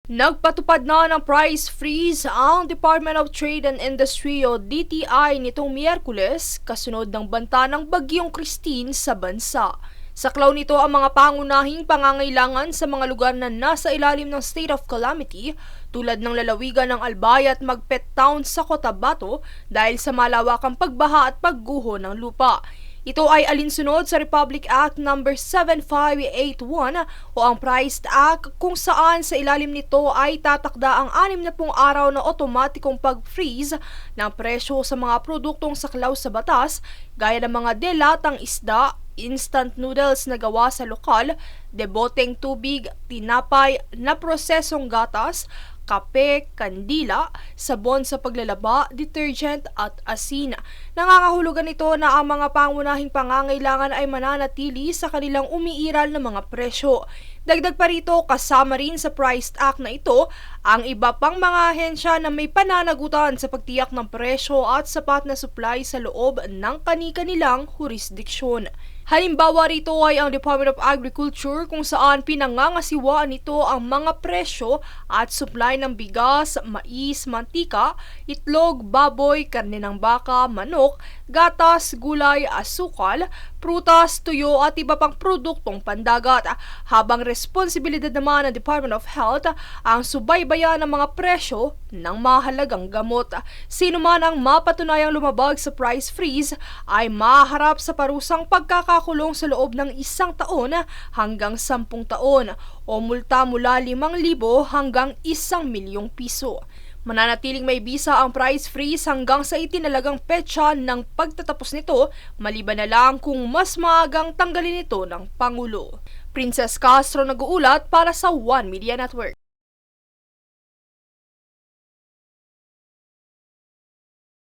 Nagpatupad na ng price freeze ang Department of Trade and Industry o DTI nitong Miyerkules kasunod ng banta ng Bagyong Christine sa bansa. Saklaw nito ang mga pangunahing pangangailangan sa mga lugar na nasa ilalim ng state of calamity tulad ng lalawigan ng Albay at Magpet Town sa Cotabato dahil sa malawakang pagbaha at pagguho ng lupa. Ito ay alinsunod sa Republic Act No. 7581 o ang Price Act kung saan sa ilalim nito ay tatakda ang 60 araw na otomatikong pag-freeze ng presyo sa mga produktong saklaw sa batas gaya ng mga delatang isda, instant noodles na gawa sa lokal, deboteng tubig, tinapay na prosesong gatas, kape, kandila, sabon sa paglalaba, detergent at asin. Nangangahulugan ito na ang mga pangunahing pangangailangan ay mananatili sa kanilang umiiral na mga presyo. Dagdag pa rito, kasama rin sa Price Act na ito ang iba pang mga ahensya na may pananagutan sa pagtiyak ng presyo at sapat na supply sa loob ng kani-kanilang jurisdiksyon. Halimbawa rito ay ang Department of Agriculture kung saan pinangangasiwaan nito ang mga presyo at supply ng bigas, mais, mantika, itlog, baboy, karne ng baka, manok, gatas, gulay, asukal, prutas, tuyo at iba pang produktong pandagat. Habang responsibilidad naman ng Department of Health ang subaybayan ng mga presyo ng mahalagang gamot. Sino man ang mapatunayang lumabag sa price freeze ay maharap sa parusang pagkakakulong sa loob ng 1 taon hanggang 10 taon o multa mula 5,000 hanggang 1,000,000 piso. Mananatiling may bisa ang price freeze hanggang sa itinalagang petsa ng pagtatapos nito, maliban na lang kung mas maagang tanggalin ito ng Pangulo. Princess Castro nag-uulat para sa One Media Network.